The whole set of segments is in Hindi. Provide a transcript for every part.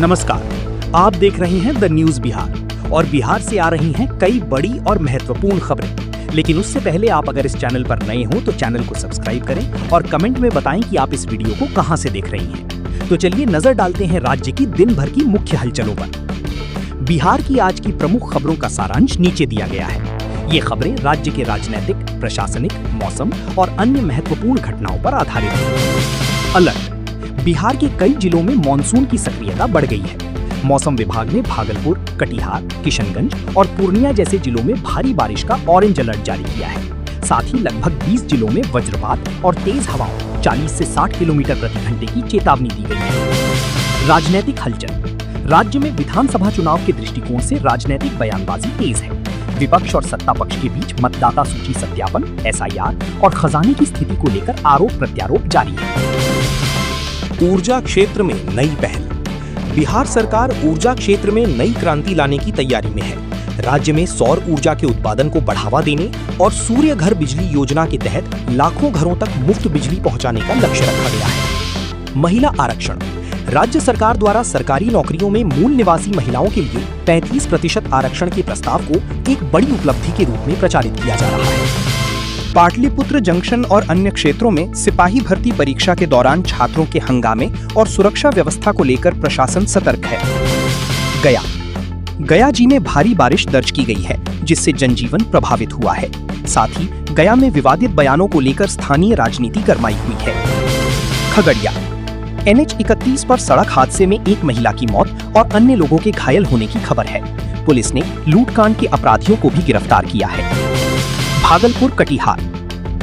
नमस्कार, आप देख रहे हैं द न्यूज बिहार और बिहार से आ रही हैं कई बड़ी और महत्वपूर्ण खबरें। लेकिन उससे पहले आप अगर इस चैनल पर नए हो तो चैनल को सब्सक्राइब करें और कमेंट में बताएं कि आप इस वीडियो को कहां से देख रही हैं। तो चलिए नजर डालते हैं राज्य की दिन भर की मुख्य हलचलों पर। बिहार की आज की प्रमुख खबरों का सारांश नीचे दिया गया है। ये खबरें राज्य के राजनीतिक, प्रशासनिक, मौसम और अन्य महत्वपूर्ण घटनाओं पर आधारित हैं। अलर्ट: बिहार के कई जिलों में मानसून की सक्रियता बढ़ गई है। मौसम विभाग ने भागलपुर, कटिहार, किशनगंज और पूर्णिया जैसे जिलों में भारी बारिश का ऑरेंज अलर्ट जारी किया है। साथ ही लगभग 20 जिलों में वज्रपात और तेज हवाओं 40 से 60 किलोमीटर प्रति घंटे की चेतावनी दी गई है। राजनीतिक हलचल: राज्य में विधानसभा चुनाव के दृष्टिकोण से राजनीतिक बयानबाजी तेज है। विपक्ष और सत्ता पक्ष के बीच मतदाता सूची सत्यापन, SIR और खजाने की स्थिति को लेकर आरोप प्रत्यारोप जारी है। ऊर्जा क्षेत्र में नई पहल: बिहार सरकार ऊर्जा क्षेत्र में नई क्रांति लाने की तैयारी में है। राज्य में सौर ऊर्जा के उत्पादन को बढ़ावा देने और सूर्य घर बिजली योजना के तहत लाखों घरों तक मुफ्त बिजली पहुंचाने का लक्ष्य रखा गया है। महिला आरक्षण: राज्य सरकार द्वारा सरकारी नौकरियों में मूल निवासी महिलाओं के लिए 35% आरक्षण के प्रस्ताव को एक बड़ी उपलब्धि के रूप में प्रचारित किया जा रहा है। पाटलिपुत्र जंक्शन और अन्य क्षेत्रों में सिपाही भर्ती परीक्षा के दौरान छात्रों के हंगामे और सुरक्षा व्यवस्था को लेकर प्रशासन सतर्क है। गया जी में भारी बारिश दर्ज की गई है, जिससे जनजीवन प्रभावित हुआ है। साथ ही गया में विवादित बयानों को लेकर स्थानीय राजनीति गरमाई हुई है। खगड़िया: NH-31 पर सड़क हादसे में एक महिला की मौत और अन्य लोगों के घायल होने की खबर है। पुलिस ने लूटकांड के अपराधियों को भी गिरफ्तार किया है। भागलपुर, कटिहार: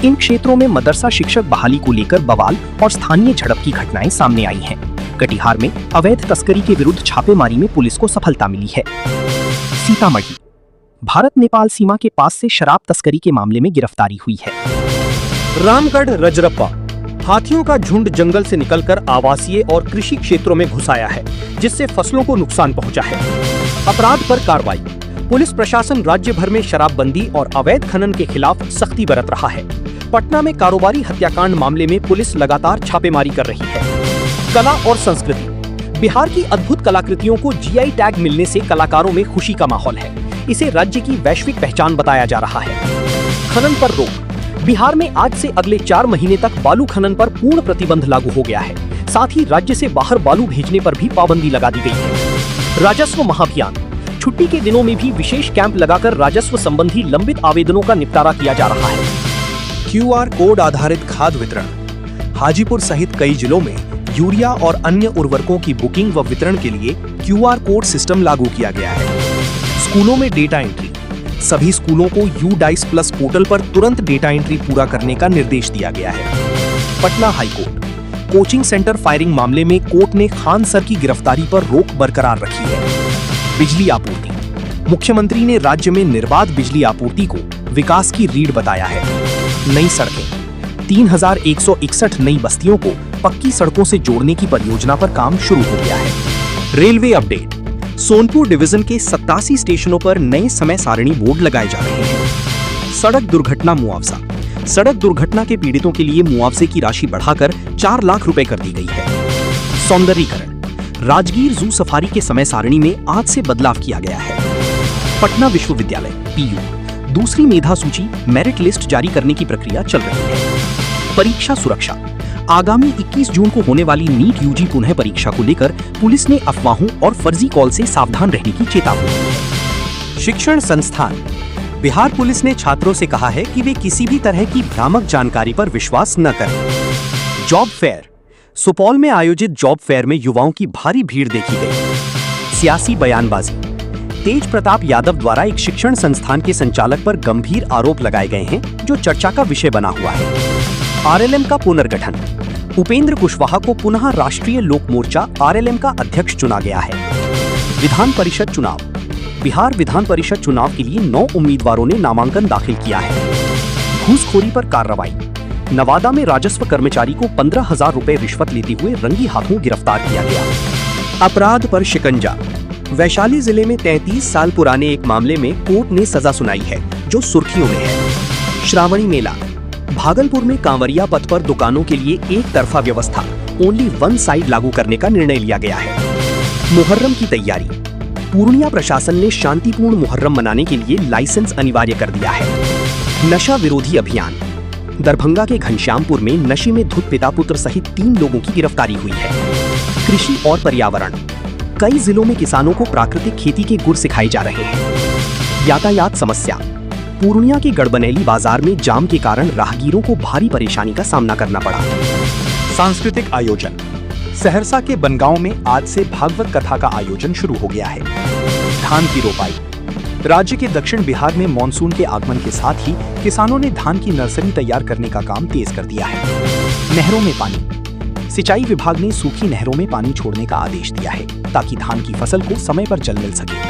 इन क्षेत्रों में मदरसा शिक्षक बहाली को लेकर बवाल और स्थानीय झड़प की घटनाएं सामने आई हैं। कटिहार में अवैध तस्करी के विरुद्ध छापेमारी में पुलिस को सफलता मिली है। सीतामढ़ी: भारत नेपाल सीमा के पास से शराब तस्करी के मामले में गिरफ्तारी हुई है। रामगढ़, रजरप्पा: हाथियों का झुंड जंगल से निकलकर आवासीय और कृषि क्षेत्रों में घुस आया है, जिससे फसलों को नुकसान पहुंचा है। अपराध पर कार्रवाई: पुलिस प्रशासन राज्य भर में शराबबंदी और अवैध खनन के खिलाफ सख्ती बरत रहा है। पटना में कारोबारी हत्याकांड मामले में पुलिस लगातार छापेमारी कर रही है। कला और संस्कृति: बिहार की अद्भुत कलाकृतियों को GI टैग मिलने से कलाकारों में खुशी का माहौल है। इसे राज्य की वैश्विक पहचान बताया जा रहा है। खनन पर रोक: बिहार में आज से अगले 4 महीने तक बालू खनन पर पूर्ण प्रतिबंध लागू हो गया है। साथ ही राज्य से बाहर बालू भेजने पर भी पाबंदी लगा दी गई है। राजस्व महाभियान: छुट्टी के दिनों में भी विशेष कैंप लगाकर राजस्व संबंधी लंबित आवेदनों का निपटारा किया जा रहा है। QR कोड आधारित खाद वितरण: हाजीपुर सहित कई जिलों में यूरिया और अन्य उर्वरकों की बुकिंग व वितरण के लिए QR कोड सिस्टम लागू किया गया है। स्कूलों में डेटा एंट्री: सभी स्कूलों को UDICE प्लस पोर्टल पर तुरंत डेटा एंट्री पूरा करने का निर्देश दिया गया है। Patna high court: coaching centre firing मामले में कोर्ट ने खान सर की गिरफ्तारी पर रोक बरकरार रखी है। बिजली आपूर्ति: मुख्यमंत्री ने राज्य में निर्बाध बिजली आपूर्ति को विकास की रीढ़ बताया है। नई सड़कें: 3161 नई बस्तियों को पक्की सड़कों से जोड़ने की परियोजना पर काम शुरू हो गया है। रेलवे अपडेट: सोनपुर डिवीजन के 87 स्टेशनों पर नए समय सारणी बोर्ड लगाए जा रहे हैं। सड़क दुर्घटना मुआवजा: सड़क दुर्घटना के पीड़ितों के लिए मुआवजे की राशि बढ़ाकर 4 लाख रुपए कर दी गई है। सौंदर्यीकरण: राजगीर जू सफारी के समय सारणी में आज से बदलाव किया गया है। पटना विश्वविद्यालय PU दूसरी मेधा सूची मेरिट लिस्ट जारी करने की प्रक्रिया चल रही है। परीक्षा सुरक्षा: आगामी 21 जून को होने वाली नीट UG पुनः परीक्षा को लेकर पुलिस ने अफवाहों और फर्जी कॉल से सावधान रहने की चेतावनी दी है। शिक्षण संस्थान: बिहार पुलिस ने छात्रों से कहा है कि वे किसी भी तरह की भ्रामक जानकारी पर विश्वास न करें। जॉब फेयर: सुपौल में आयोजित जॉब फेयर में युवाओं की भारी भीड़ देखी गई। सियासी बयानबाजी: तेज प्रताप यादव द्वारा एक शिक्षण संस्थान के संचालक पर गंभीर आरोप लगाए गए हैं, जो चर्चा का विषय बना हुआ है। RLM का पुनर्गठन: उपेंद्र कुशवाहा को पुनः राष्ट्रीय लोक मोर्चा RLM का अध्यक्ष चुना गया है। विधान परिषद चुनाव: बिहार विधान परिषद चुनाव के लिए 9 उम्मीदवारों ने नामांकन दाखिल किया है। घूसखोरी पर कार्रवाई: नवादा में राजस्व कर्मचारी को 15,000 रुपए रिश्वत लेते हुए रंगी हाथों गिरफ्तार किया गया। अपराध पर शिकंजा: वैशाली जिले में 33 साल पुराने एक मामले में कोर्ट ने सजा सुनाई है, जो सुर्खियों में है। श्रावणी मेला: भागलपुर में कांवरिया पथ पर दुकानों के लिए एक तरफा व्यवस्था ओनली वन साइड लागू करने का निर्णय लिया गया है। मुहर्रम की तैयारी। पूर्णिया प्रशासन ने शांतिपूर्ण मुहर्रम मनाने के लिए लाइसेंस अनिवार्य कर दिया है। नशा विरोधी अभियान। दरभंगा के घनश्यामपुर में नशे में धुत पिता पुत्र सहित 3 लोगों की गिरफ्तारी हुई है। कृषि और पर्यावरण। कई जिलों में किसानों को प्राकृतिक खेती के गुर सिखाए जा रहे हैं। यातायात समस्या। पूर्णिया के गड़बनैली बाजार में जाम के कारण राहगीरों को भारी परेशानी का सामना करना पड़ा। सांस्कृतिक आयोजन। सहरसा के बनगांव में आज से भागवत कथा का आयोजन शुरू हो गया है। धान की रोपाई। राज्य के दक्षिण बिहार में मानसून के आगमन के साथ ही किसानों ने धान की नर्सरी तैयार करने का काम तेज कर दिया है। नहरों में पानी। सिंचाई विभाग ने सूखी नहरों में पानी छोड़ने का आदेश दिया है ताकि धान की फसल को समय पर जल मिल सके।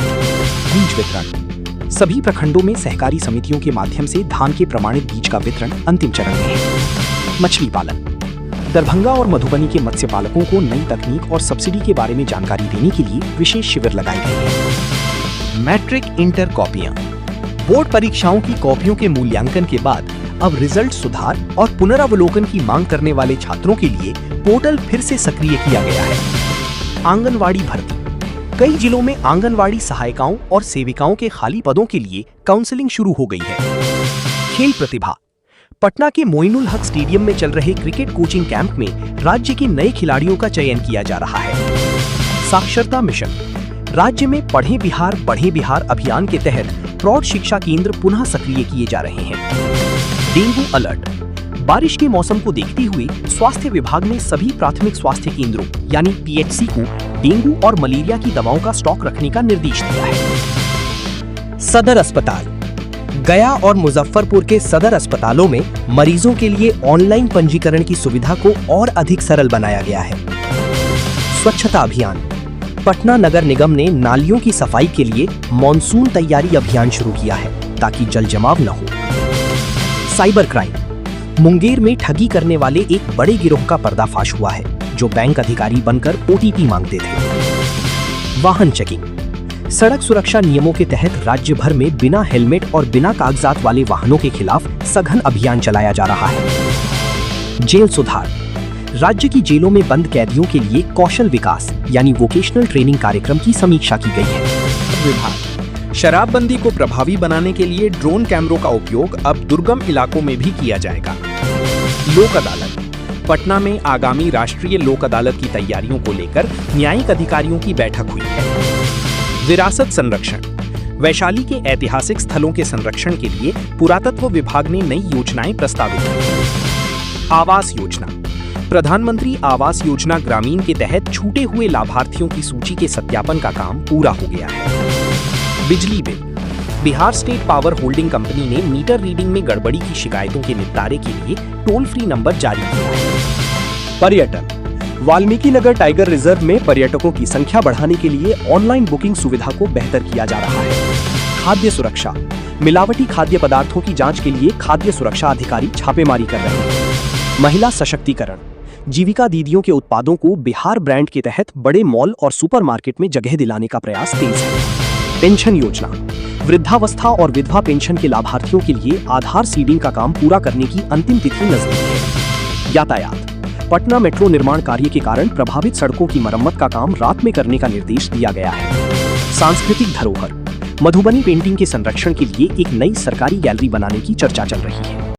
बीज वितरण। सभी प्रखंडों में सहकारी समितियों के माध्यम से धान के प्रमाणित बीज का वितरण अंतिम चरण में है। मछली पालन। दरभंगा और मधुबनी के मत्स्य पालकों को नई तकनीक और सब्सिडी के बारे में जानकारी देने के लिए विशेष शिविर लगाए गए हैं। मैट्रिक इंटर कॉपियां। बोर्ड परीक्षाओं की कॉपियों के मूल्यांकन के बाद अब रिजल्ट सुधार और पुनरावलोकन की मांग करने वाले छात्रों के लिए पोर्टल फिर से सक्रिय किया गया है। आंगनवाड़ी भर्ती। कई जिलों में आंगनवाड़ी सहायिकाओं और सेविकाओं के खाली पदों के लिए काउंसलिंग शुरू हो गई है। खेल प्रतिभा। पटना के मोइनुल हक स्टेडियम में चल रहे क्रिकेट कोचिंग कैंप में राज्य के नए खिलाड़ियों का चयन किया जा रहा है। साक्षरता मिशन। राज्य में पढ़ें बिहार बढ़ें बिहार अभियान के तहत प्रौढ़ शिक्षा केंद्र पुनः सक्रिय किए जा रहे हैं। Dengue alert. बारिश के मौसम को देखते हुए स्वास्थ्य विभाग ने सभी प्राथमिक स्वास्थ्य केंद्रों यानी पीएचसी को डेंगू और मलेरिया की दवाओं का स्टॉक रखने का निर्देश दिया है। सदर अस्पताल। गया और मुजफ्फरपुर के सदर अस्पतालों में मरीजों के लिए ऑनलाइन पंजीकरण की सुविधा को और अधिक सरल बनाया गया है। स्वच्छता अभियान। पटना नगर निगम ने नालियों की सफाई के लिए मॉनसून तैयारी अभियान शुरू किया है ताकि जल जमाव न हो। Cyber crime. मुंगेर में ठगी करने वाले एक बड़े गिरोह का पर्दाफाश हुआ है जो बैंक अधिकारी बनकर ओटीपी मांगते थे। वाहन चेकिंग। सड़क सुरक्षा नियमों के तहत राज्य भर में बिना हेलमेट और बिना कागजात वाले वाहनों के खिलाफ सघन अभियान चलाया जा रहा है। जेल सुधार। राज्य की जेलों में बंद कैदियों के लिए कौशल विकास यानी वोकेशनल ट्रेनिंग कार्यक्रम की समीक्षा की गई है। विभाग। शराबबंदी को प्रभावी बनाने के लिए ड्रोन कैमरों का उपयोग अब दुर्गम इलाकों में भी किया जाएगा। लोक अदालत। पटना में आगामी राष्ट्रीय लोक अदालत की तैयारियों को लेकर न्यायिक अधिकारियों की बैठक हुई है। विरासत संरक्षण। वैशाली के ऐतिहासिक स्थलों के संरक्षण के लिए पुरातत्व विभाग ने नई योजनाएं प्रस्तावित की। आवास योजना। प्रधानमंत्री आवास योजना ग्रामीण के तहत छूटे हुए लाभार्थियों की सूची के सत्यापन का काम पूरा हो गया है। बिजली bill. Bihar state power holding company ने मीटर रीडिंग में गड़बड़ी की शिकायतों के निपटारे के लिए टोल फ्री नंबर जारी किया है। पर्यटन। वाल्मीकि नगर टाइगर रिजर्व में पर्यटकों की संख्या बढ़ाने के लिए ऑनलाइन बुकिंग सुविधा को बेहतर किया जा रहा है। खाद्य सुरक्षा। मिलावटी खाद्य पदार्थों की जांच के लिए खाद्य सुरक्षा अधिकारी छापेमारी कर रहे हैं। महिला सशक्तिकरण। जीविका दीदियों के उत्पादों को बिहार ब्रांड के तहत बड़े मॉल और सुपरमार्केट में जगह दिलाने का प्रयास तेज है। पेंशन योजना। वृद्धावस्था और विधवा पेंशन के लाभार्थियों के लिए आधार सीडिंग का काम पूरा करने की अंतिम तिथि नजदीक है। यातायात। पटना मेट्रो निर्माण कार्य के कारण प्रभावित सड़कों की मरम्मत का काम रात में करने का निर्देश दिया गया है। सांस्कृतिक धरोहर। मधुबनी पेंटिंग के संरक्षण के लिए एक नई सरकारी गैलरी बनाने की चर्चा चल रही है।